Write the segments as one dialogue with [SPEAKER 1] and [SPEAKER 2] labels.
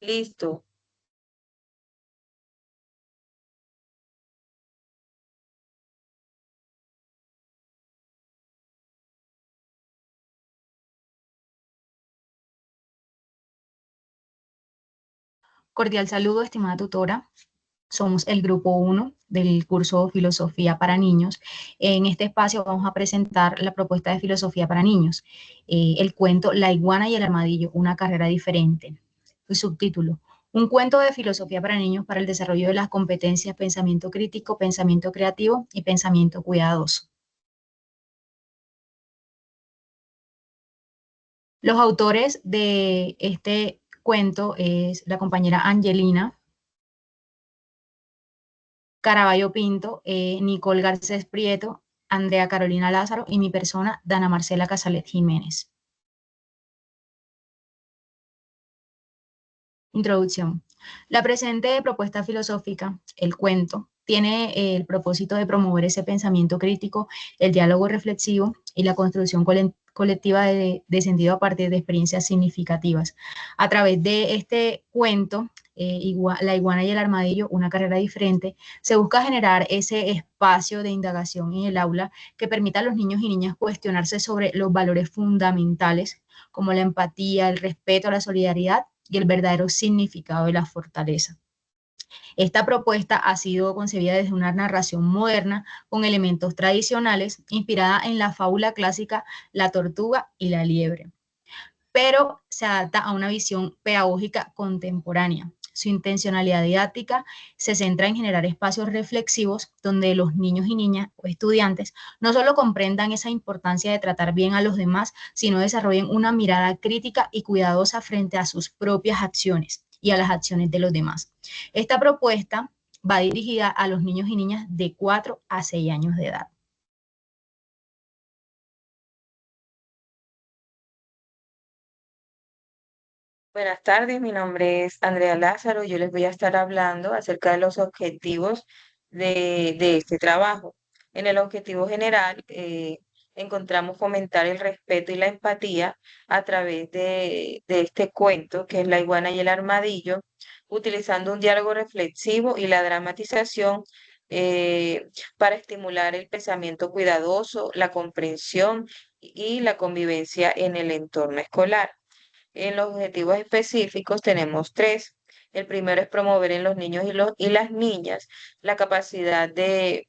[SPEAKER 1] Listo.
[SPEAKER 2] Cordial saludo, estimada tutora. Somos el grupo 1 del curso Filosofía para Niños. En este espacio vamos a presentar la propuesta de Filosofía para Niños, el cuento La iguana y el armadillo, una carrera diferente. El subtítulo, un cuento de filosofía para niños para el desarrollo de las competencias pensamiento crítico, pensamiento creativo y pensamiento cuidadoso. Los autores de este cuento es la compañera Angelina Caraballo Pinto, Nicole Garcés Prieto, Andrea Carolina Lázaro y mi persona, Dana Marcela Casalet Jiménez. Introducción. La presente propuesta filosófica, el cuento, tiene el propósito de promover ese pensamiento crítico, el diálogo reflexivo y la construcción colectiva de sentido a partir de experiencias significativas. A través de este cuento, La iguana y el armadillo, una carrera diferente, se busca generar ese espacio de indagación en el aula que permita a los niños y niñas cuestionarse sobre los valores fundamentales como la empatía, el respeto, la solidaridad y el verdadero significado de la fortaleza. Esta propuesta ha sido concebida desde una narración moderna con elementos tradicionales, inspirada en la fábula clásica La tortuga y la liebre, pero se adapta a una visión pedagógica contemporánea. Su intencionalidad didáctica se centra en generar espacios reflexivos donde los niños y niñas o estudiantes no solo comprendan esa importancia de tratar bien a los demás, sino desarrollen una mirada crítica y cuidadosa frente a sus propias acciones y a las acciones de los demás. Esta propuesta va dirigida a los niños y niñas de 4 a 6 años de edad.
[SPEAKER 1] Buenas tardes, mi nombre es Andrea Lázaro. Yo les voy a estar hablando acerca de los objetivos de este trabajo. En el objetivo general, encontramos fomentar el respeto y la empatía a través de este cuento, que es La iguana y el armadillo, utilizando un diálogo reflexivo y la dramatización para estimular el pensamiento cuidadoso, la comprensión y la convivencia en el entorno escolar. En los objetivos específicos tenemos tres. El primero es promover en los niños y las niñas la capacidad de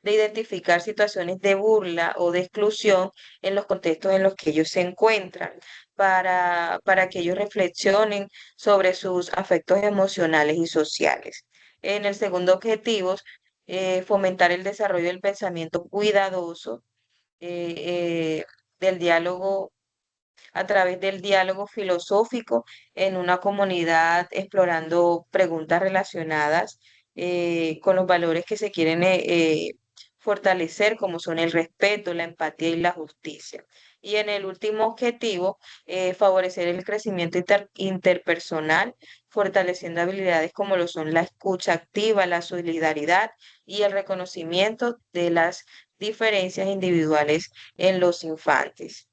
[SPEAKER 1] identificar situaciones de burla o de exclusión en los contextos en los que ellos se encuentran, para que ellos reflexionen sobre sus afectos emocionales y sociales. En el segundo objetivo, fomentar el desarrollo del pensamiento cuidadoso, del diálogo a través del diálogo filosófico en una comunidad explorando preguntas relacionadas con los valores que se quieren fortalecer, como son el respeto, la empatía y la justicia. Y en el último objetivo, favorecer el crecimiento interpersonal, fortaleciendo habilidades como lo son la escucha activa, la solidaridad y el reconocimiento de las diferencias individuales en los infantes.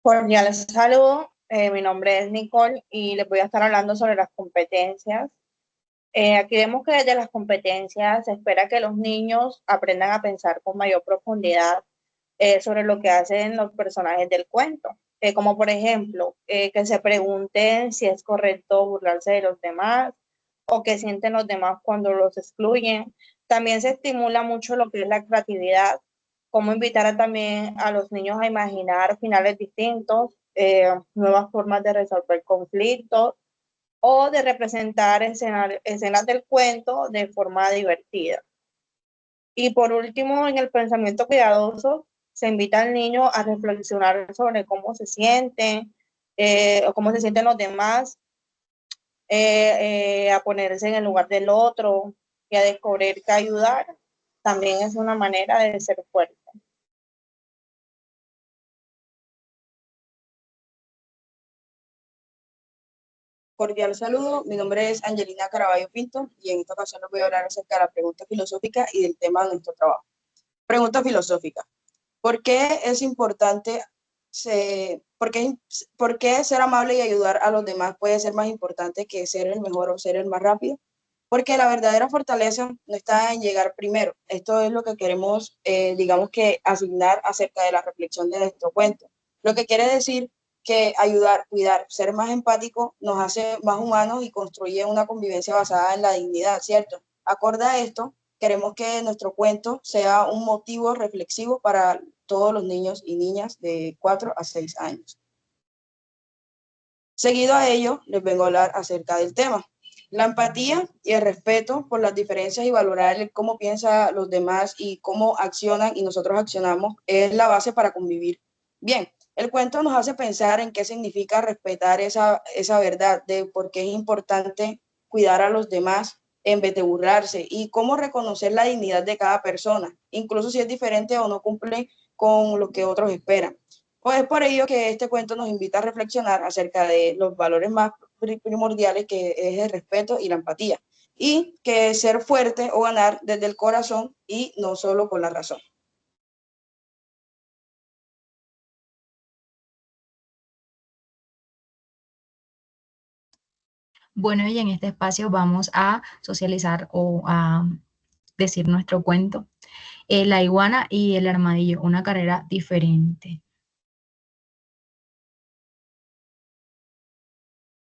[SPEAKER 3] Cordial saludo, mi nombre es Nicole y les voy a estar hablando sobre las competencias. Aquí vemos que desde las competencias se espera que los niños aprendan a pensar con mayor profundidad sobre lo que hacen los personajes del cuento, como por ejemplo, que se pregunten si es correcto burlarse de los demás o qué sienten los demás cuando los excluyen. También se estimula mucho lo que es la creatividad, cómo invitar también a los niños a imaginar finales distintos, nuevas formas de resolver conflictos o de representar escenas del cuento de forma divertida. Y por último, en el pensamiento cuidadoso, se invita al niño a reflexionar sobre cómo se sienten o cómo se sienten los demás, a ponerse en el lugar del otro y a descubrir que ayudar también es una manera de ser fuerte.
[SPEAKER 4] Cordial saludo, mi nombre es Angelina Caraballo Pinto y en esta ocasión les voy a hablar acerca de la pregunta filosófica y del tema de nuestro trabajo. Pregunta filosófica. ¿Por qué es importante, por qué ser amable y ayudar a los demás puede ser más importante que ser el mejor o ser el más rápido? Porque la verdadera fortaleza no está en llegar primero. Esto es lo que queremos, digamos que, asignar acerca de la reflexión de nuestro cuento. Lo que quiere decir que ayudar, cuidar, ser más empático nos hace más humanos y construye una convivencia basada en la dignidad, ¿cierto? Acorde a esto, queremos que nuestro cuento sea un motivo reflexivo para todos los niños y niñas de 4 a 6 años. Seguido a ello, les vengo a hablar acerca del tema. La empatía y el respeto por las diferencias y valorar cómo piensan los demás y cómo accionan y nosotros accionamos es la base para convivir. Bien, el cuento nos hace pensar en qué significa respetar esa verdad de por qué es importante cuidar a los demás en vez de burlarse y cómo reconocer la dignidad de cada persona, incluso si es diferente o no cumple con lo que otros esperan. Pues es por ello que este cuento nos invita a reflexionar acerca de los valores más primordiales que es el respeto y la empatía, y que ser fuerte o ganar desde el corazón y no solo con la razón.
[SPEAKER 2] Bueno, y en este espacio vamos a socializar o a decir nuestro cuento. La iguana y el armadillo, una carrera diferente.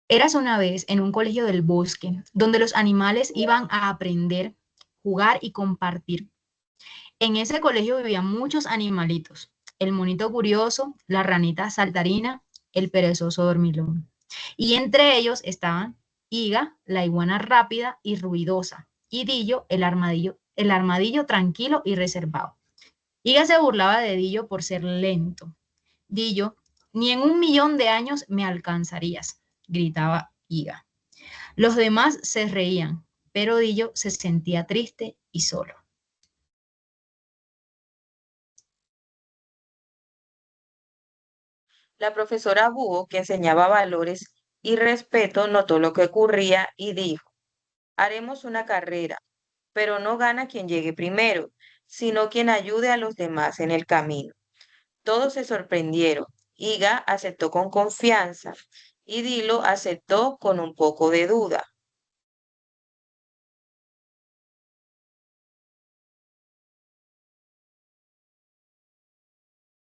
[SPEAKER 2] Eras una vez en un colegio del bosque, donde los animales iban a aprender, jugar y compartir. En ese colegio vivían muchos animalitos: el monito curioso, la ranita saltarina, el perezoso dormilón. Y entre ellos estaban Iga, la iguana rápida y ruidosa, y Dillo, el armadillo tranquilo y reservado. Iga se burlaba de Dillo por ser lento. Dillo, ni en 1.000.000 de años me alcanzarías, gritaba Iga. Los demás se reían, pero Dillo se sentía triste y solo.
[SPEAKER 1] La profesora Búho, que enseñaba valores y respeto, notó lo que ocurría y dijo: haremos una carrera, pero no gana quien llegue primero, sino quien ayude a los demás en el camino. Todos se sorprendieron. Iga aceptó con confianza y Dilo aceptó con un poco de duda.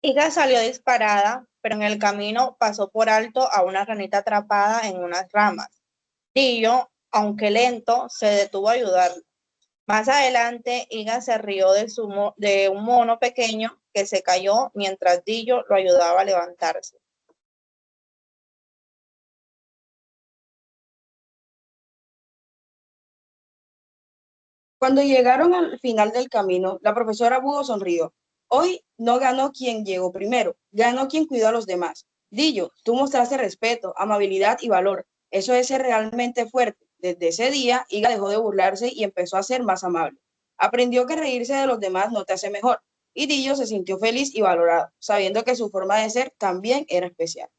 [SPEAKER 3] Iga salió disparada, pero en el camino pasó por alto a una ranita atrapada en unas ramas. Dillo, aunque lento, se detuvo a ayudarlo. Más adelante, Iga se rió de un mono pequeño que se cayó mientras Dillo lo ayudaba a levantarse.
[SPEAKER 4] Cuando llegaron al final del camino, la profesora Búho sonrió. Hoy no ganó quien llegó primero, ganó quien cuidó a los demás. Dillo, tú mostraste respeto, amabilidad y valor. Eso es ser realmente fuerte. Desde ese día, Iga dejó de burlarse y empezó a ser más amable. Aprendió que reírse de los demás no te hace mejor. Y Dillo se sintió feliz y valorado, sabiendo que su forma de ser también era especial.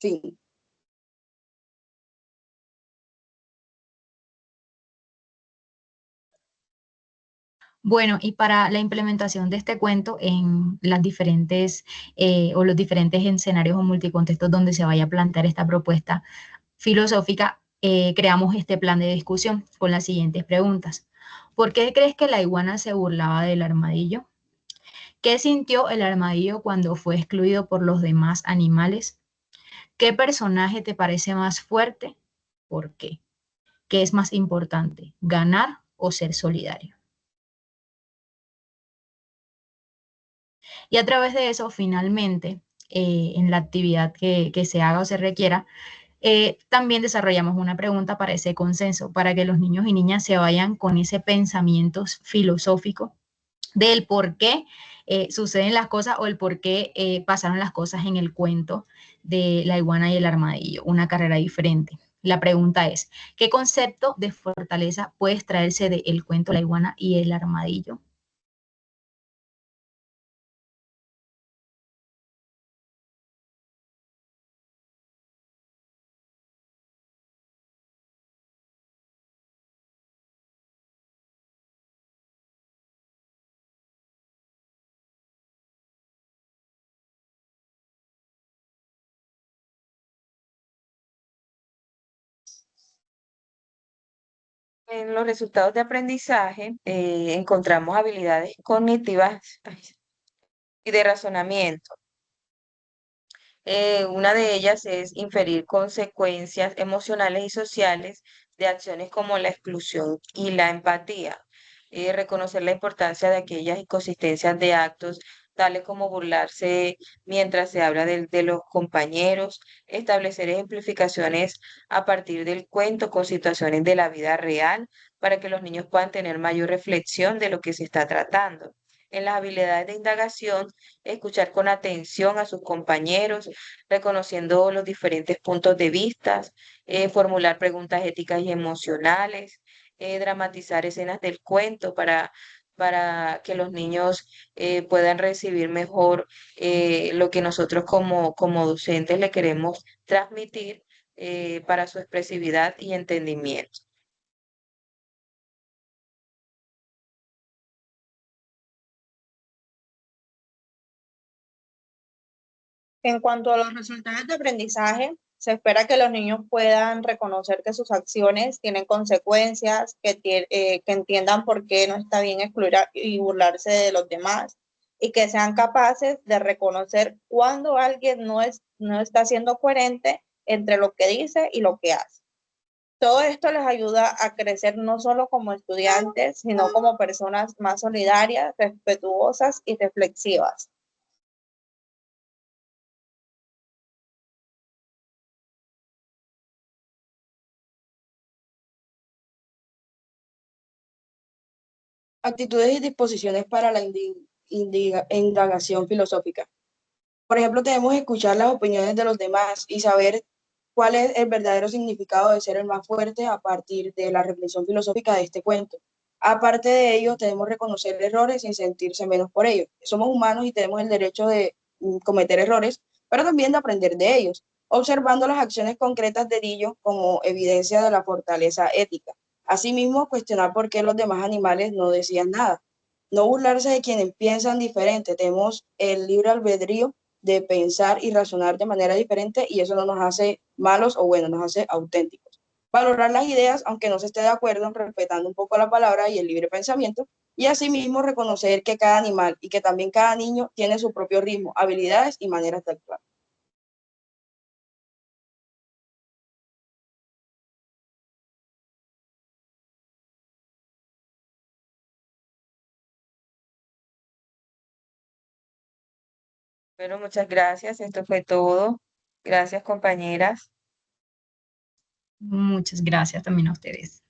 [SPEAKER 4] Fin.
[SPEAKER 2] Bueno, y para la implementación de este cuento en las diferentes o los diferentes escenarios o multicontextos donde se vaya a plantear esta propuesta filosófica, creamos este plan de discusión con las siguientes preguntas. ¿Por qué crees que la iguana se burlaba del armadillo? ¿Qué sintió el armadillo cuando fue excluido por los demás animales? ¿Qué personaje te parece más fuerte? ¿Por qué? ¿Qué es más importante, ganar o ser solidario? Y a través de eso, finalmente, en la actividad que se haga o se requiera, también desarrollamos una pregunta para ese consenso, para que los niños y niñas se vayan con ese pensamiento filosófico del por qué suceden las cosas o el por qué pasaron las cosas en el cuento de la iguana y el armadillo, una carrera diferente. La pregunta es, ¿qué concepto de fortaleza puede extraerse del cuento La iguana y el armadillo?
[SPEAKER 1] En los resultados de aprendizaje encontramos habilidades cognitivas y de razonamiento. Una de ellas es inferir consecuencias emocionales y sociales de acciones como la exclusión y la empatía. Reconocer la importancia de aquellas inconsistencias de actos, tales como burlarse mientras se habla de los compañeros, establecer ejemplificaciones a partir del cuento con situaciones de la vida real para que los niños puedan tener mayor reflexión de lo que se está tratando. En las habilidades de indagación, escuchar con atención a sus compañeros, reconociendo los diferentes puntos de vista, formular preguntas éticas y emocionales, dramatizar escenas del cuento para que los niños puedan recibir mejor lo que nosotros como docentes le queremos transmitir para su expresividad y entendimiento.
[SPEAKER 3] En cuanto a los resultados de aprendizaje, se espera que los niños puedan reconocer que sus acciones tienen consecuencias, que entiendan por qué no está bien excluir y burlarse de los demás y que sean capaces de reconocer cuando alguien no está siendo coherente entre lo que dice y lo que hace. Todo esto les ayuda a crecer no solo como estudiantes, sino como personas más solidarias, respetuosas y reflexivas.
[SPEAKER 4] Actitudes y disposiciones para la indagación filosófica. Por ejemplo, debemos escuchar las opiniones de los demás y saber cuál es el verdadero significado de ser el más fuerte a partir de la reflexión filosófica de este cuento. Aparte de ello, debemos reconocer errores sin sentirse menos por ellos. Somos humanos y tenemos el derecho de cometer errores, pero también de aprender de ellos, observando las acciones concretas de ellos como evidencia de la fortaleza ética. Asimismo, cuestionar por qué los demás animales no decían nada. No burlarse de quienes piensan diferente. Tenemos el libre albedrío de pensar y razonar de manera diferente y eso no nos hace malos o buenos, nos hace auténticos. Valorar las ideas, aunque no se esté de acuerdo, respetando un poco la palabra y el libre pensamiento, y asimismo reconocer que cada animal y que también cada niño tiene su propio ritmo, habilidades y maneras de actuar.
[SPEAKER 1] Bueno, muchas gracias. Esto fue todo. Gracias, compañeras.
[SPEAKER 2] Muchas gracias también a ustedes.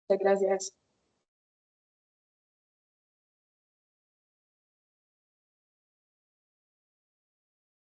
[SPEAKER 4] Muchas gracias.